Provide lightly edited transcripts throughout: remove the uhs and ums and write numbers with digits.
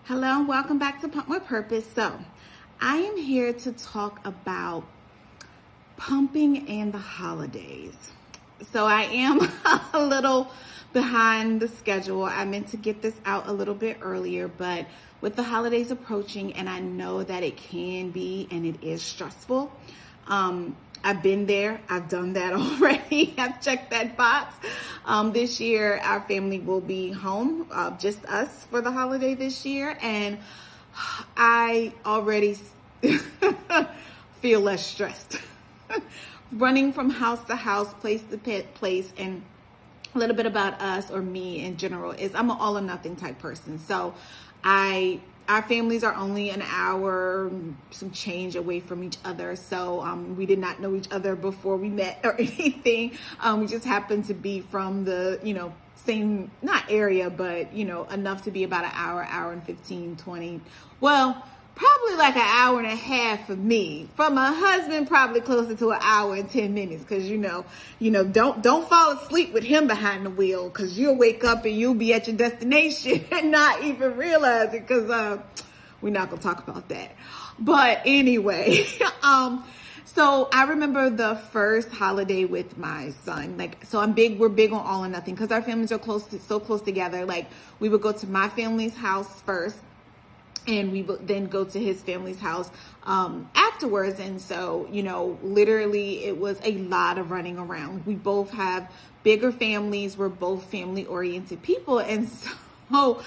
Hello and welcome back to Pump with Purpose. So, I am here to talk about pumping and the holidays. So, I am a little behind the schedule. I meant to get this out a little bit earlier, but with the holidays approaching, and I know that it can be and it is stressful. I've been there. I've done that already. I've checked that box. This year, our family will be home, just us for the holiday this year. And I already feel less stressed. Running from house to house, place to place, and a little bit about us or me in general is I'm an all or nothing type person. So our families are only an hour, some change away from each other. So we did not know each other before we met or anything. We just happened to be from the, same, not area, but, enough to be about an hour and 15, 20. Well, probably like an hour and a half for me. For my husband, probably closer to an hour and 10 minutes. Cause don't fall asleep with him behind the wheel, cause you'll wake up and you'll be at your destination and not even realize it. Cause, we're not gonna talk about that. But anyway, so I remember the first holiday with my son. We're big on all or nothing cause our families are so close together. Like we would go to my family's house first, and we would then go to his family's house afterwards. And so, literally it was a lot of running around. We both have bigger families. We're both family oriented people. And so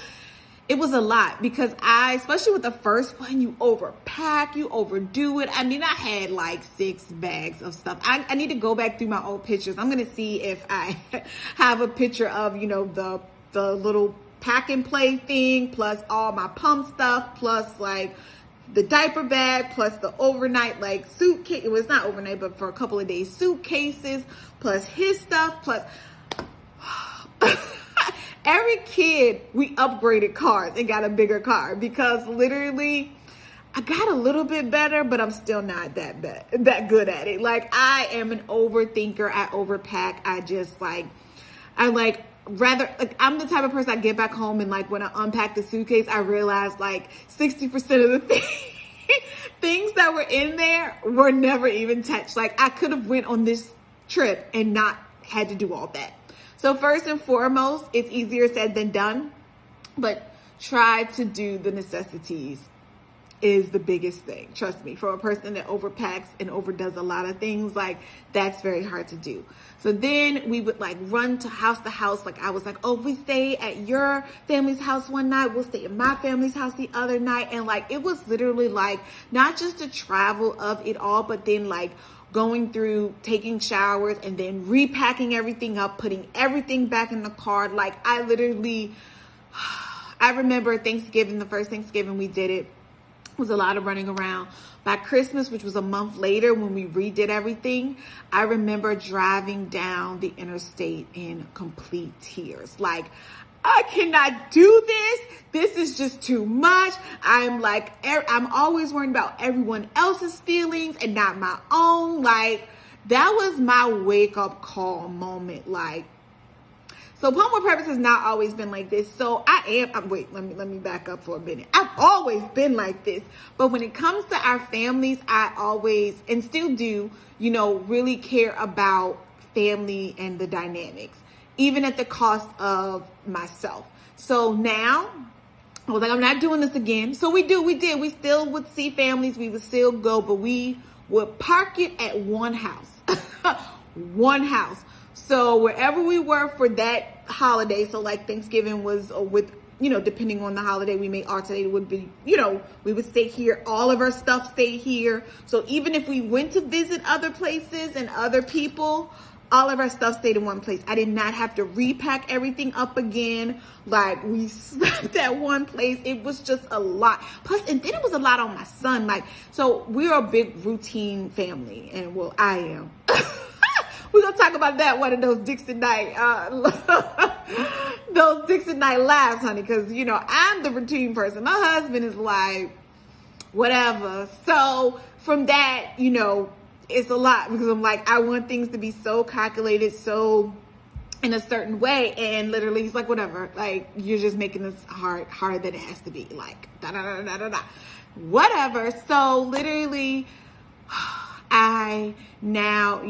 it was a lot because especially with the first one, you overpack, you overdo it. I mean, I had like 6 bags of stuff. I need to go back through my old pictures. I'm going to see if I have a picture of, the little pack and play thing, plus all my pump stuff, plus like the diaper bag, plus the overnight like suitcase. It was not overnight, but for a couple of days suitcases, plus his stuff, plus every kid, we upgraded cars and got a bigger car because literally I got a little bit better, but I'm still not that good at it. Like I am an overthinker. I overpack. I'm the type of person I get back home and like when I unpack the suitcase, I realize like 60% of the things that were in there were never even touched. Like I could have went on this trip and not had to do all that. So first and foremost, it's easier said than done, but try to do the necessities is the biggest thing. Trust me, for a person that overpacks and overdoes a lot of things, like that's very hard to do. So then we would like run to house. Like I was like, oh, if we stay at your family's house one night, we'll stay at my family's house the other night. And like, it was literally like, not just the travel of it all, but then like going through, taking showers and then repacking everything up, putting everything back in the car. Like I remember Thanksgiving, the first Thanksgiving we did it, was a lot of running around. By Christmas, which was a month later when we redid everything, I remember driving down the interstate in complete tears. Like, I cannot do this. This is just too much. I'm always worrying about everyone else's feelings and not my own. Like, that was my wake up call moment. Like, so Pump with Purpose has not always been like this. So let me back up for a minute. I've always been like this. But when it comes to our families, I always, and still do, really care about family and the dynamics, even at the cost of myself. So now, I was like, I'm not doing this again. So we did. We still would see families. We would still go, but we would park it at one house. One house. So wherever we were for that holiday, so like Thanksgiving was with, depending on the holiday, we may alternate. It would be, we would stay here. All of our stuff stayed here. So even if we went to visit other places and other people, all of our stuff stayed in one place. I did not have to repack everything up again. Like we slept at one place. It was just a lot. Plus, and then it was a lot on my son. Like, so we're a big routine family, and well, I am. We're going to talk about that one of those Dixon night laughs, honey, because, I'm the routine person. My husband is like, whatever. So from that, it's a lot because I'm like, I want things to be so calculated, so in a certain way, and literally he's like, whatever, like, you're just making this harder than it has to be, like, da da da da da da, whatever. So literally, I now,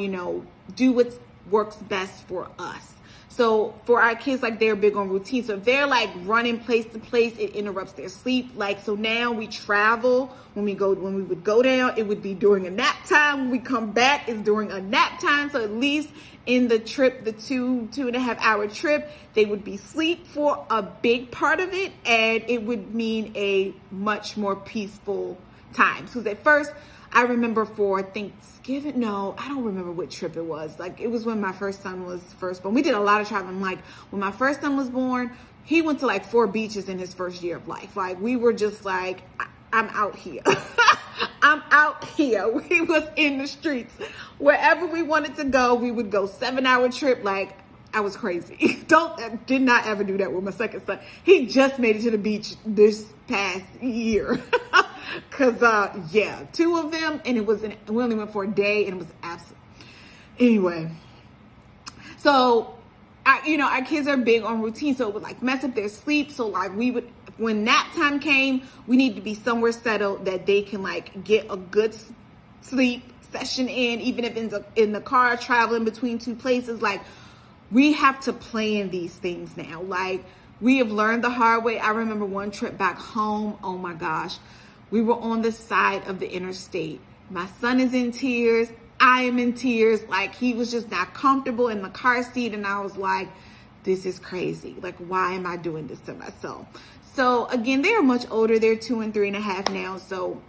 do what works best for us. So for our kids, like, they're big on routine. So if they're like running place to place, it interrupts their sleep. Like, so now we travel. When we would go down, it would be during a nap time. When we come back, it's during a nap time. So at least in the trip, the 2.5 hour trip, they would be asleep for a big part of it. And it would mean a much more peaceful time. Because at first, I remember for Thanksgiving, no, I don't remember what trip it was. Like, it was when my first son was first born. We did a lot of traveling. Like, when my first son was born, he went to like 4 beaches in his first year of life. Like, we were just like, I'm out here. I'm out here. We was in the streets. Wherever we wanted to go, we would go 7-hour trip. Like, I was crazy. Did not ever do that with my second son. He just made it to the beach this past year. Cause, 2 of them, and we only went for a day, and it was absent. Anyway, so, our kids are big on routine, so it would like mess up their sleep. So like when nap time came, we need to be somewhere settled that they can like get a good sleep session in, even if in the car traveling between 2 places. Like, we have to plan these things now. Like, we have learned the hard way. I remember one trip back home. Oh my gosh. We were on the side of the interstate. My son is in tears. I am in tears. Like, he was just not comfortable in the car seat. And I was like, this is crazy. Like, why am I doing this to myself? So again, they are much older. They're 2 and 3.5 now. So,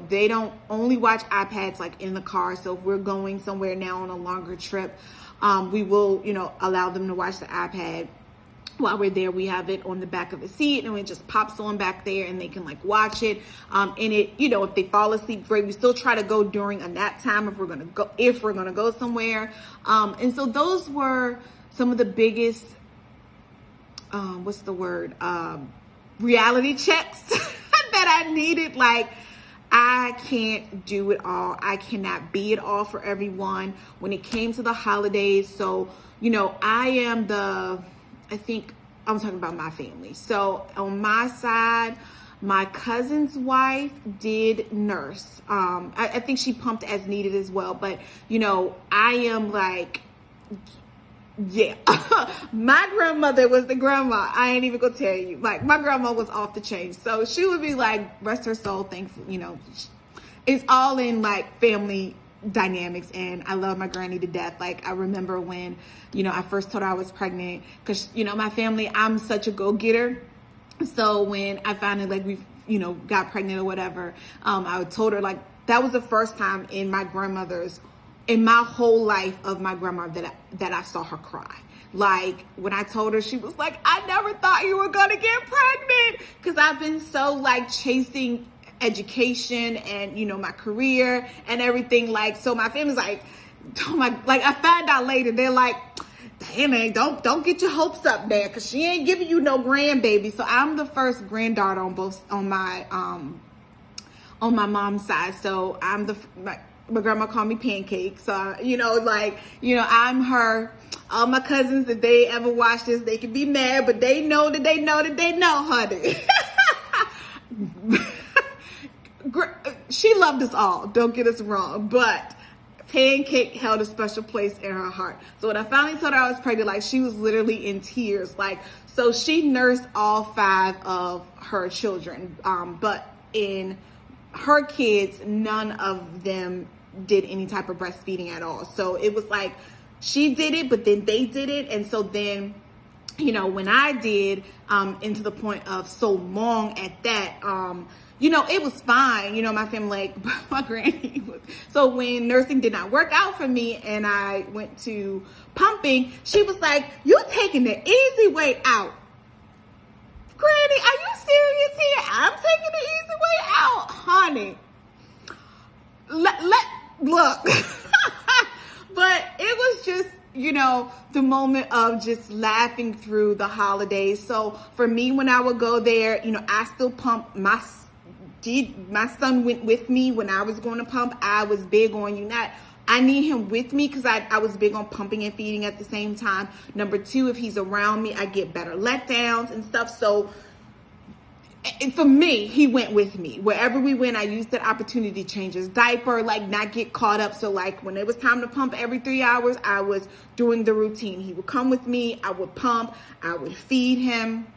they don't only watch iPads like in the car. So if we're going somewhere now on a longer trip, we will, allow them to watch the iPad. While we're there, we have it on the back of the seat, and it just pops on back there, and they can like watch it. And it, if they fall asleep, great. We still try to go during a nap time if we're gonna go somewhere. And so those were some of the biggest, reality checks that I needed. Like, I can't do it all. I cannot be it all for everyone when it came to the holidays. So, I think I'm talking about my family. So on my side, my cousin's wife did nurse. I think she pumped as needed as well. But, I am like, yeah. My grandmother was the grandma. I ain't even gonna tell you. Like, my grandma was off the chain. So she would be like, rest her soul, thankful. It's all in like family dynamics, and I love my granny to death. Like, I remember when I first told her I was pregnant, because my family, I'm such a go-getter. So when I finally like we got pregnant or whatever, I told her, like, that was the first time in my whole life of my grandma that I saw her cry. Like, when I told her, she was like, I never thought you were gonna get pregnant, because I've been so like chasing education and my career and everything. Like, so my family's like, oh my, like, I found out later, they're like, damn it, don't get your hopes up there, because she ain't giving you no grandbaby. So I'm the first granddaughter on my mom's side. So I'm my grandma called me Pancake. So I'm her. All my cousins, if they ever watch this, they can be mad, but they know that they know that they know, honey. She loved us all, don't get us wrong, but Pancake held a special place in her heart. So when I finally told her I was pregnant, like, she was literally in tears. Like, so she nursed all 5 of her children, but in her kids, none of them did any type of breastfeeding at all. So it was like, she did it, but then they did it. And so then, when I did, into the point of so long at that, it was fine. My family, like, my granny was. So when nursing did not work out for me and I went to pumping, she was like, you're taking the easy way out. Granny, are you serious here? I'm taking the easy way out, honey. Look. But it was just, the moment of just laughing through the holidays. So for me, when I would go there, I still pump. My son went with me when I was going to pump. I was big on I need him with me because I was big on pumping and feeding at the same time. Number two, if he's around me, I get better letdowns and stuff. So and for me, he went with me. Wherever we went, I used that opportunity to change his diaper, like not get caught up. So like when it was time to pump every 3 hours, I was doing the routine. He would come with me, I would pump, I would feed him.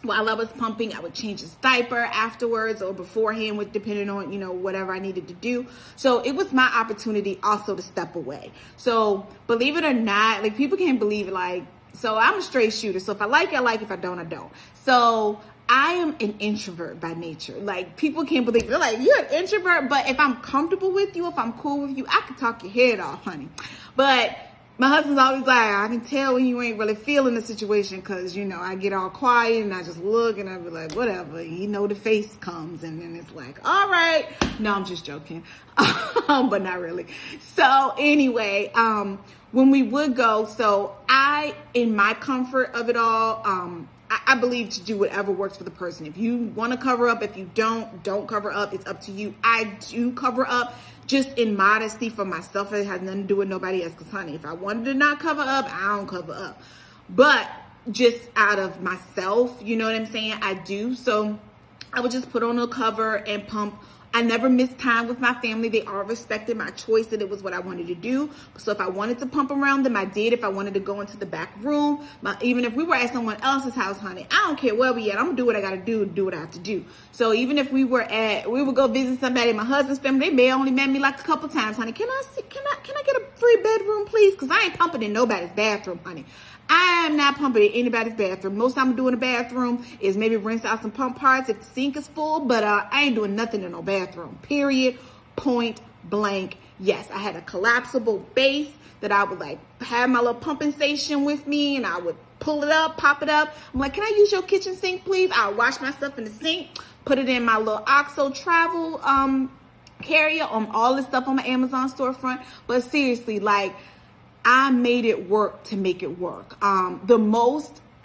While I was pumping, I would change his diaper afterwards or beforehand, depending on, whatever I needed to do. So it was my opportunity also to step away. So believe it or not, like people can't believe it. Like, so I'm a straight shooter. So if I like it, I like it. If I don't, I don't. So I am an introvert by nature. Like people can't believe it. They're like, you're an introvert, but if I'm comfortable with you, if I'm cool with you, I can talk your head off, honey. But my husband's always like, I can tell when you ain't really feeling the situation because, I get all quiet and I just look and I be like, whatever. The face comes and then it's like, all right. No, I'm just joking. But not really. So anyway, when we would go, so in my comfort of it all, I believe to do whatever works for the person. If you want to cover up, if you don't cover up. It's up to you. I do cover up just in modesty for myself. It has nothing to do with nobody else. Because, honey, if I wanted to not cover up, I don't cover up. But just out of myself, you know what I'm saying? I do. So I would just put on a cover and pump. I never missed time with my family. They all respected my choice that it was what I wanted to do. So if I wanted to pump around them, I did. If I wanted to go into the back room, even if we were at someone else's house, honey, I don't care where we at. I'm gonna do what I gotta do what I have to do. So even if we would go visit somebody, my husband's family, they may only met me like a couple times, honey. Can I get a 3-bedroom, please? Because I ain't pumping in nobody's bathroom, honey. I am not pumping in anybody's bathroom. Most time I'm doing a bathroom is maybe rinse out some pump parts if the sink is full, but I ain't doing nothing in no bathroom. Period. Point blank. Yes, I had a collapsible base that I would like have my little pumping station with me and I would pull it up, pop it up. I'm like, can I use your kitchen sink, please? I'll wash my stuff in the sink, put it in my little OXO travel carrier on all this stuff on my Amazon storefront. But seriously, like, I made it work to make it work. Now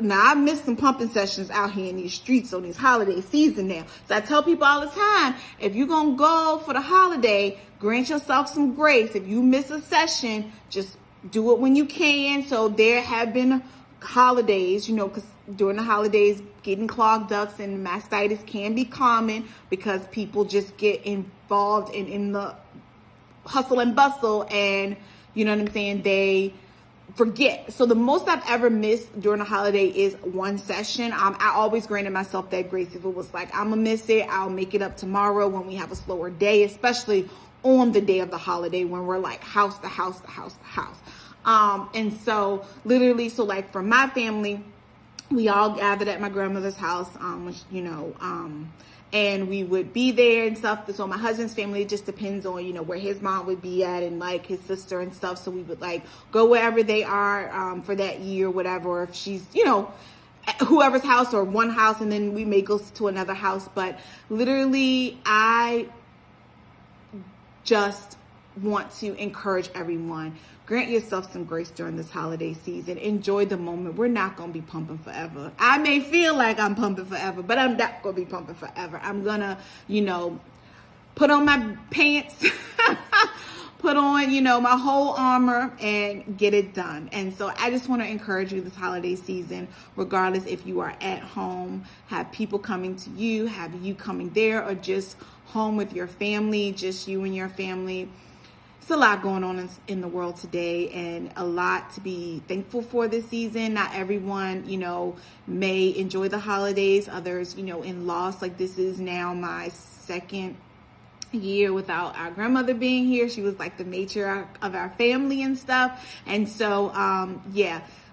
I missed some pumping sessions out here in these streets on these holiday season now. So I tell people all the time, if you're going to go for the holiday, grant yourself some grace. If you miss a session, just do it when you can. So there have been holidays, because during the holidays, getting clogged ducts and mastitis can be common because people just get involved in the hustle and bustle and you know what I'm saying? They forget. So the most I've ever missed during a holiday is one session. I always granted myself that grace. If it was like, I'm going to miss it, I'll make it up tomorrow when we have a slower day, especially on the day of the holiday when we're like house to house to house to house. And so literally, so like for my family, we all gathered at my grandmother's house, and we would be there and stuff. So my husband's family, it just depends on, where his mom would be at and like his sister and stuff. So we would like go wherever they are for that year, whatever, or if she's, whoever's house or one house, and then we may go to another house. But literally, I just want to encourage everyone. Grant yourself some grace during this holiday season. Enjoy the moment. We're not going to be pumping forever. I may feel like I'm pumping forever, but I'm not going to be pumping forever. I'm going to, put on my pants, put on, my whole armor and get it done. And so I just want to encourage you this holiday season, regardless if you are at home, have people coming to you, have you coming there, or just home with your family, just you and your family. It's a lot going on in the world today and a lot to be thankful for this season. Not everyone, may enjoy the holidays. Others, in loss. Like this is now my second year without our grandmother being here. She was like the matriarch of our family and stuff. And so,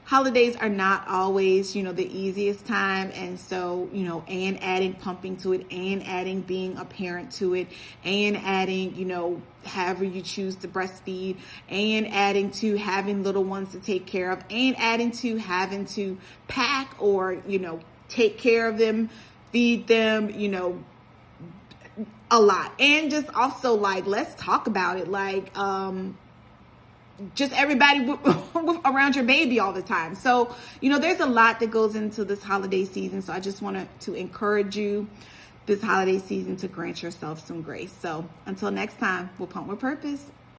holidays are not always, the easiest time. And so, and adding pumping to it and adding being a parent to it and adding, however you choose to breastfeed and adding to having little ones to take care of and adding to having to pack or, take care of them, feed them, a lot. And just also like, let's talk about it. Like, just everybody around your baby all the time. So, there's a lot that goes into this holiday season. So I just wanted to encourage you this holiday season to grant yourself some grace. So until next time, we'll pump with purpose.